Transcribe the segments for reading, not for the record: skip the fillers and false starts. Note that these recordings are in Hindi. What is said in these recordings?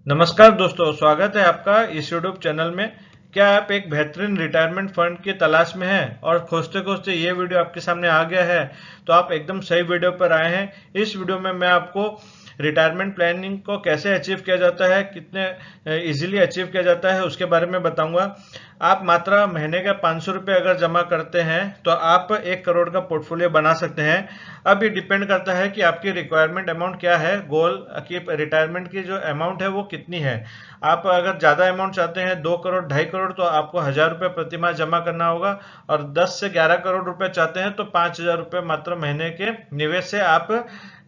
नमस्कार दोस्तों, स्वागत है आपका इस यूट्यूब चैनल में। क्या आप एक बेहतरीन रिटायरमेंट फंड की तलाश में हैं और खोजते खोजते ये वीडियो आपके सामने आ गया है, तो आप एकदम सही वीडियो पर आए हैं। इस वीडियो में मैं आपको रिटायरमेंट प्लानिंग को कैसे अचीव किया जाता है, कितने इजीली अचीव किया जाता है, उसके बारे में बताऊंगा। आप मात्र महीने का 500 रुपये अगर जमा करते हैं तो आप 1 करोड़ का पोर्टफोलियो बना सकते हैं। अब ये डिपेंड करता है कि आपकी रिक्वायरमेंट अमाउंट क्या है, गोल की रिटायरमेंट की जो अमाउंट है वो कितनी है। आप अगर ज़्यादा अमाउंट चाहते हैं, 2 करोड़ 2.5 करोड़, तो आपको 1000 रुपये प्रति माह जमा करना होगा। और 10 से 11 करोड़ रुपए चाहते हैं तो 5000 रुपये मात्र महीने के निवेश से आप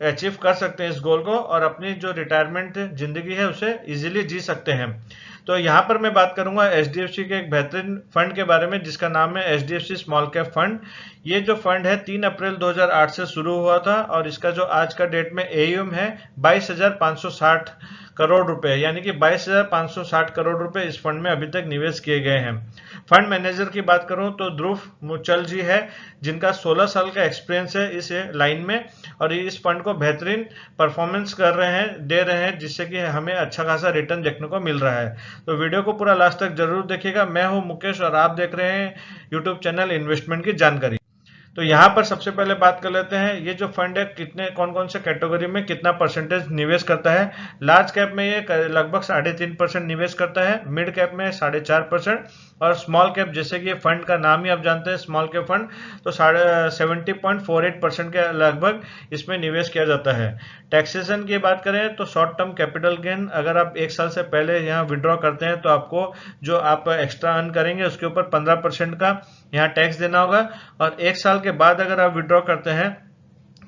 अचीव कर सकते हैं इस गोल को, और अपनी जो रिटायरमेंट जिंदगी है उसे इजीली जी सकते हैं। तो यहाँ पर मैं बात करूंगा एचडीएफसी के एक बेहतरीन फंड के बारे में, जिसका नाम है एचडीएफसी स्मॉल कैप फंड। ये जो फंड है 3 अप्रैल 2008 से शुरू हुआ था, और इसका जो आज का डेट में एयूएम है 22,560 करोड़ रुपए, यानी कि 22,560 करोड़ रुपए इस फंड में अभी तक निवेश किए गए हैं। फंड मैनेजर की बात करूं तो ध्रुव मुचल जी है, जिनका 16 साल का एक्सपीरियंस है इस लाइन में, और इस फंड को बेहतरीन परफॉर्मेंस दे रहे हैं, जिससे कि हमें अच्छा खासा रिटर्न देखने को मिल रहा है। तो वीडियो को पूरा लास्ट तक जरूर देखिएगा। मैं हूं मुकेश और आप देख रहे हैं यूट्यूब चैनल इन्वेस्टमेंट की जानकारी। तो यहाँ पर सबसे पहले बात कर लेते हैं, ये जो फंड है कितने कौन कौन से कैटेगरी में कितना परसेंटेज निवेश करता है। लार्ज कैप में ये लगभग 3.5% निवेश करता है, मिड कैप में 4.5%, और स्मॉल कैप, जैसे कि ये फंड का नाम ही आप जानते हैं स्मॉल कैप फंड, तो 70.48% के लगभग इसमें निवेश किया जाता है। टैक्सेशन की बात करें तो शॉर्ट टर्म कैपिटल गेन, अगर आप 1 साल से पहले यहाँ विड्रॉ करते हैं तो आपको जो आप एक्स्ट्रा अर्न करेंगे उसके ऊपर 15% का यहाँ टैक्स देना होगा। और 1 साल के बाद अगर आप विड्रॉ करते हैं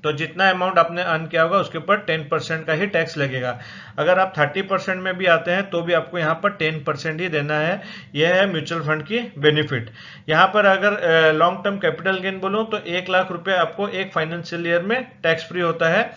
तो जितना अमाउंट आपने अर्न किया होगा उसके ऊपर 10% का ही टैक्स लगेगा। अगर आप 30% में भी आते हैं तो भी आपको यहाँ पर 10% ही देना है। यह है म्यूचुअल फंड की बेनिफिट। यहाँ पर अगर लॉन्ग टर्म कैपिटल गेन बोलूँ तो 1 लाख रुपए आपको एक फाइनेंशियल ईयर में टैक्स फ्री होता है।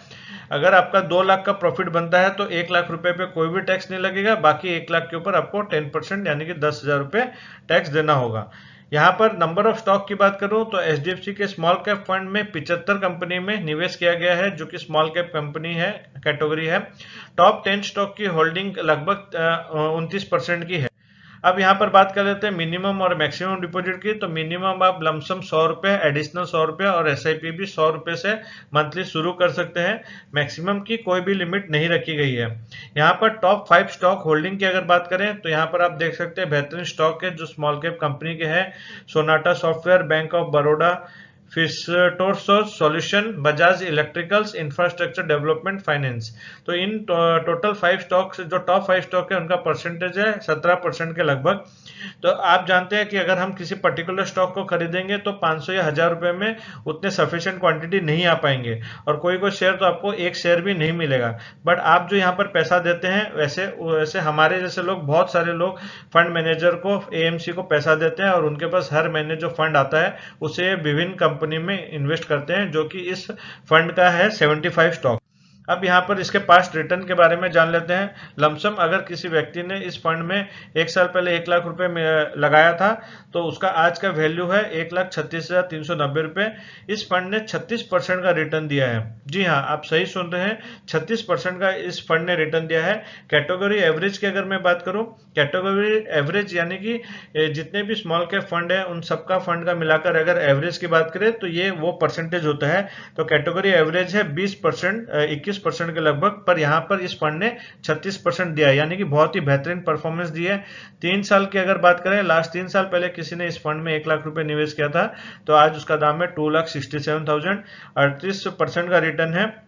अगर आपका 2 लाख का प्रॉफिट बनता है तो 1 लाख रुपए पे कोई भी टैक्स नहीं लगेगा, बाकी 1 लाख के ऊपर आपको 10% यानी कि 10,000 रुपए टैक्स देना होगा। यहाँ पर नंबर ऑफ स्टॉक की बात करूं तो एचडीएफसी के स्मॉल कैप फंड में 75 कंपनी में निवेश किया गया है, जो कि स्मॉल कैप कंपनी है, कैटेगरी है। टॉप 10 स्टॉक की होल्डिंग लगभग 29% की है। अब यहाँ पर बात कर लेते हैं मिनिमम और मैक्सिमम डिपॉजिट की। तो मिनिमम आप लमसम 100 रुपए, एडिशनल 100 रुपए, और एसआईपी भी 100 रुपए से मंथली शुरू कर सकते हैं। मैक्सिमम की कोई भी लिमिट नहीं रखी गई है। यहाँ पर टॉप 5 स्टॉक होल्डिंग की अगर बात करें तो यहाँ पर आप देख सकते हैं बेहतरीन स्टॉक है जो स्मॉल कैप कंपनी के हैं। Sonata software, bank of Baroda, Firstsource solution, Bajaj electricals, infrastructure development finance. तो इन टोटल 5 स्टॉक्स, जो टॉप 5 स्टॉक है उनका परसेंटेज है 17% के लगभग। तो आप जानते हैं कि अगर हम किसी पर्टिकुलर स्टॉक को खरीदेंगे तो 500 या 1000 रुपए में उतने सफिशिएंट क्वांटिटी नहीं आ पाएंगे, और कोई कोई शेयर तो आपको एक शेयर भी नहीं मिलेगा। बट आप जो यहाँ पर पैसा देते हैं, वैसे वैसे हमारे जैसे लोग, बहुत सारे लोग फंड मैनेजर को, एएमसी को पैसा देते हैं, और उनके पास हर महीने जो फंड आता है उसे विभिन्न कंपनी में इन्वेस्ट करते हैं, जो कि इस फंड का है 75 स्टॉक। अब यहाँ पर इसके पास्ट रिटर्न के बारे में जान लेते हैं। लमसम अगर किसी व्यक्ति ने इस फंड में 1 साल पहले 1 लाख रुपए में लगाया था तो उसका आज का वैल्यू है 1,36,390 रुपए। इस फंड ने 36% का रिटर्न दिया है। जी हाँ, आप सही सुन रहे हैं, 36% का इस फंड ने रिटर्न दिया है। कैटेगरी एवरेज की अगर मैं बात करूं, कैटेगरी एवरेज यानी कि जितने भी स्मॉल कैप फंड है उन सबका फंड का मिलाकर अगर एवरेज की बात करें तो ये वो परसेंटेज होता है। तो कैटेगरी एवरेज है 20%, 21% के लगभग, पर यहाँ पर इस फंड ने 36% दिया है, यानी कि बहुत ही बेहतरीन परफॉर्मेंस दी है। 3 साल की अगर बात करें, लास्ट 3 साल पहले किसी ने इस फंड में 1 लाख रुपए निवेश किया था तो आज उसका दाम है 2,67,000, 38% का रिटर्न है।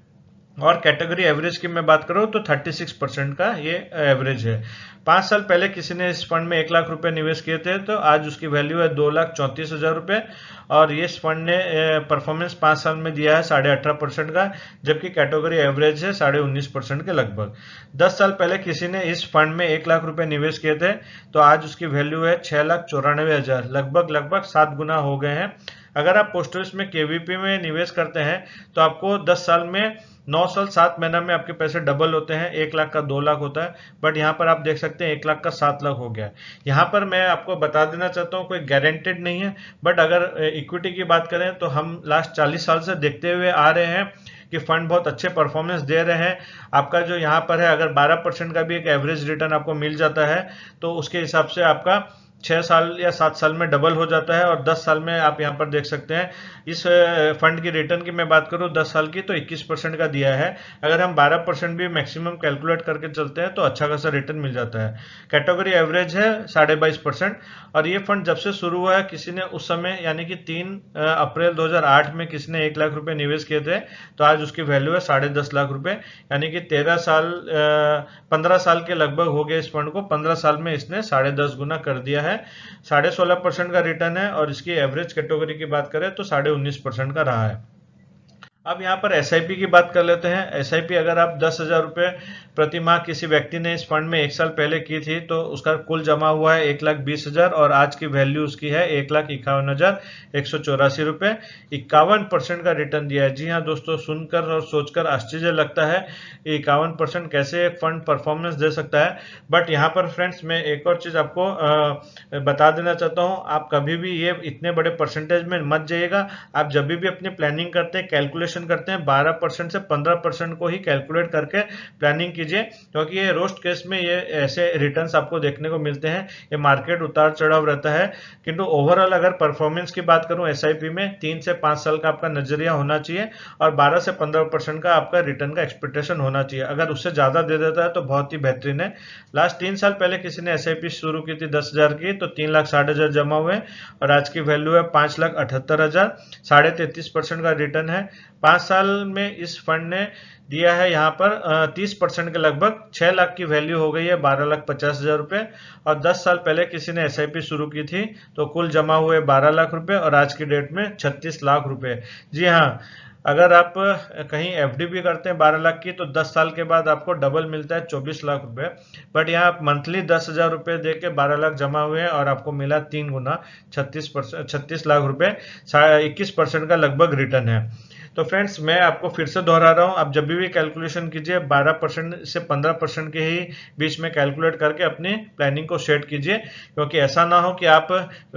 और कैटेगरी एवरेज की मैं बात करूं तो 36% का ये एवरेज है। 5 साल पहले किसी ने इस फंड में 1 लाख रुपए निवेश किए थे तो आज उसकी वैल्यू है 2,34,000 रुपए, और ये इस फंड ने परफॉर्मेंस 5 साल में दिया है 18.5% का, जबकि कैटेगरी एवरेज है 19.5% के लगभग। 10 साल पहले किसी ने इस फंड में 1 लाख रुपए निवेश किए थे तो आज उसकी वैल्यू है 6,94,000, लगभग 7 गुना हो गए हैं। अगर आप पोस्ट ऑफिस में केवीपी में निवेश करते हैं तो आपको 10 साल में 9 साल 7 महीना में आपके पैसे डबल होते हैं। 1 लाख का 2 लाख होता है, बट यहाँ पर आप देख सकते हैं 1 लाख का 7 लाख हो गया। यहाँ पर मैं आपको बता देना चाहता हूँ कोई गारंटेड नहीं है, बट अगर इक्विटी की बात करें तो हम लास्ट 40 साल से देखते हुए आ रहे हैं कि फंड बहुत अच्छे परफॉर्मेंस दे रहे हैं। आपका जो यहाँ पर है, अगर 12% का भी एक एवरेज रिटर्न आपको मिल जाता है तो उसके हिसाब से आपका 6 साल या 7 साल में डबल हो जाता है। और 10 साल में आप यहाँ पर देख सकते हैं, इस फंड की रिटर्न की मैं बात करूँ 10 साल की तो 21% का दिया है। अगर हम 12% भी मैक्सिमम कैलकुलेट करके चलते हैं तो अच्छा खासा रिटर्न मिल जाता है। कैटेगरी एवरेज है 22.5%। और ये फंड जब से शुरू हुआ है, किसी ने उस समय यानी कि 3 अप्रैल 2008 में किसी ने 1 लाख रुपए निवेश किए थे, तो आज उसकी वैल्यू है 10.5 लाख रुपए, यानी कि 15 साल के लगभग हो गए इस फंड को। 15 साल में इसने 10.5 गुना कर दिया है। 16.5% का रिटर्न है। और इसकी एवरेज कैटेगरी की बात करें तो 19.5% का रहा है। अब यहाँ पर एसआईपी की बात कर लेते हैं। एसआईपी अगर आप 10,000 रुपये प्रति माह किसी व्यक्ति ने इस फंड में 1 साल पहले की थी तो उसका कुल जमा हुआ है 1,20,000 और आज की वैल्यू उसकी है 1,51,184 रुपये। 51% का रिटर्न दिया है। जी हाँ दोस्तों, सुनकर और सोचकर आश्चर्य लगता है 51% कैसे एक फंड परफॉर्मेंस दे सकता है। बट यहाँ पर फ्रेंड्स मैं एक और चीज़ आपको बता देना चाहता हूँ, आप कभी भी ये इतने बड़े परसेंटेज में मत जाइएगा। आप जब भी अपनी प्लानिंग करते हैं, कैलकुलेशन करते हैं, 12% से 15% को ही कैलकुलेट करके प्लानिंग कीजिए, क्योंकि ये रोस्ट केस में ये ऐसे रिटर्न्स आपको देखने को मिलते हैं। ये मार्केट उतार चढ़ाव रहता है, किंतु ओवरऑल अगर परफॉर्मेंस की बात करूं एसआईपी में 3 से 5 साल का आपका नजरिया होना चाहिए और 12 से 15% का आपका रिटर्न का एक्सपेक्टेशन होना चाहिए। अगर उससे ज्यादा दे देता है तो बहुत ही बेहतरीन है। लास्ट 3 साल पहले किसी ने एसआईपी शुरू की थी 10,000 की, तो 3,60,000 जमा हुए और आज की वैल्यू है 5,78,000। 33.5% का रिटर्न है। 5 साल में इस फंड ने दिया है यहाँ पर 30% के लगभग 6 लाख की वैल्यू हो गई है 12,50,000 रुपये। और 10 साल पहले किसी ने एसआईपी शुरू की थी तो कुल जमा हुए 12 लाख रुपए और आज की डेट में 36 लाख रुपए। जी हाँ, अगर आप कहीं एफडी भी करते हैं 12 लाख की तो 10 साल के बाद आपको डबल मिलता है 24 लाख रुपए। बट यहाँ आप मंथली 10,000 रुपये दे के 12 लाख जमा हुए हैं और आपको मिला 3 गुना 36 लाख रुपए। 21% का लगभग रिटर्न है। तो फ्रेंड्स मैं आपको फिर से दोहरा रहा हूं, आप जब भी कैलकुलेशन कीजिए 12% से 15% के ही बीच में कैलकुलेट करके अपनी प्लानिंग को सेट कीजिए, क्योंकि ऐसा ना हो कि आप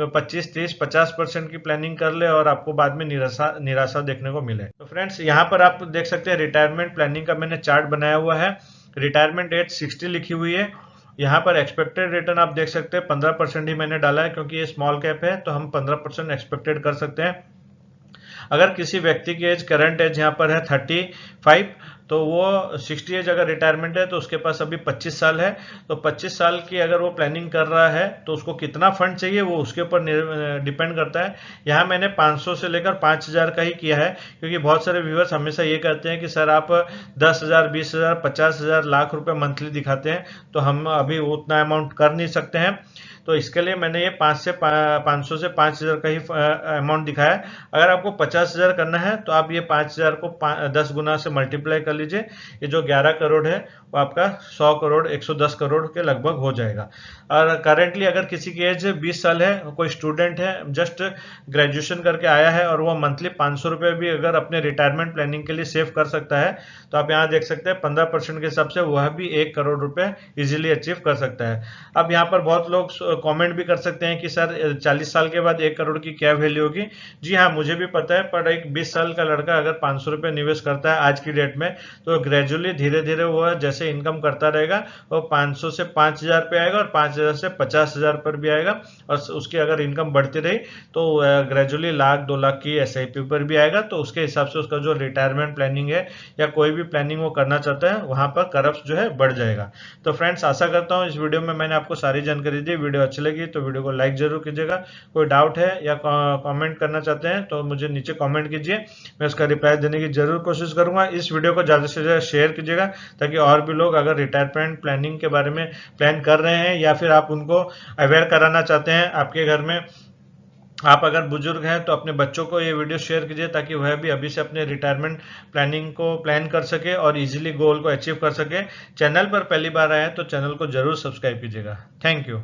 25, 30, 50% की प्लानिंग कर ले और आपको बाद में निराशा देखने को मिले। तो फ्रेंड्स यहाँ पर आप देख सकते हैं रिटायरमेंट प्लानिंग का मैंने चार्ट बनाया हुआ है। रिटायरमेंट एज 60 लिखी हुई है। यहाँ पर एक्सपेक्टेड रिटर्न आप देख सकते हैं 15% ही मैंने डाला है, क्योंकि ये स्मॉल कैप है तो हम 15% एक्सपेक्टेड कर सकते हैं। अगर किसी व्यक्ति की एज, करंट एज यहाँ पर है 35, तो वो 60 एज अगर रिटायरमेंट है तो उसके पास अभी 25 साल है। तो 25 साल की अगर वो प्लानिंग कर रहा है तो उसको कितना फंड चाहिए वो उसके ऊपर डिपेंड करता है। यहाँ मैंने 500 से लेकर 5,000 का ही किया है, क्योंकि बहुत सारे व्यूअर्स हमेशा ये कहते हैं कि सर आप 10,000, 20,000, 50,000, लाख रुपए मंथली दिखाते हैं, तो हम अभी उतना अमाउंट कर नहीं सकते हैं। तो इसके लिए मैंने ये 500 से 5,000 का ही अमाउंट दिखाया है। अगर आपको 50,000 करना है तो आप ये 5,000 को 10 गुना से मल्टीप्लाई कर लीजिए। ये जो 11 करोड़ है वो आपका 100 करोड़ 110 करोड़ के लगभग हो जाएगा। और करेंटली अगर किसी की एज 20 साल है, कोई स्टूडेंट है, जस्ट ग्रेजुएशन करके आया है और वो मंथली 500 रुपये भी अगर अपने रिटायरमेंट प्लानिंग के लिए सेव कर सकता है, तो आप यहाँ देख सकते हैं 15% के हिसाब से वह भी 1 करोड़ रुपए इजीली अचीव कर सकता है। अब यहाँ पर बहुत लोग कमेंट भी कर सकते हैं कि सर 40 साल के बाद 1 करोड़ की क्या वैल्यू होगी। जी हाँ, मुझे भी पता है, पर एक 20 साल का लड़का अगर 500 रुपये निवेश करता है आज की डेट में, तो ग्रेजुअली धीरे धीरे वो जैसे इनकम करता रहेगा वो 500 से 5,000 पे आएगा और 5,000 से 50,000 पर भी आएगा। और उसकी अगर इनकम बढ़ती रही तो ग्रेजुअली लाख 2 लाख की एसआईपी पर भी आएगा। तो उसके हिसाब से उसका जो रिटायरमेंट प्लानिंग है या कोई भी प्लानिंग वो करना चाहता है वहां पर करप्स जो है बढ़ जाएगा। तो फ्रेंड्स आशा करता हूँ इस वीडियो में मैंने आपको सारी जानकारी दी। वीडियो अच्छी लगी तो वीडियो को लाइक जरूर कीजिएगा। कोई डाउट है या कमेंट करना चाहते हैं तो मुझे नीचे कमेंट कीजिए, मैं उसका रिप्लाई देने की जरूर कोशिश करूंगा। इस वीडियो को ज्यादा से ज्यादा शेयर कीजिएगा ताकि और भी लोग अगर रिटायरमेंट प्लानिंग के बारे में प्लान कर रहे हैं या फिर आप उनको अवेयर कराना चाहते हैं, आपके घर में आप अगर बुजुर्ग हैं तो अपने बच्चों को ये वीडियो शेयर कीजिए ताकि वह भी अभी से अपने रिटायरमेंट प्लानिंग को प्लान कर सके और इजीली गोल को अचीव कर सके। चैनल पर पहली बार आए हैं तो चैनल को जरूर सब्सक्राइब कीजिएगा। Thank you.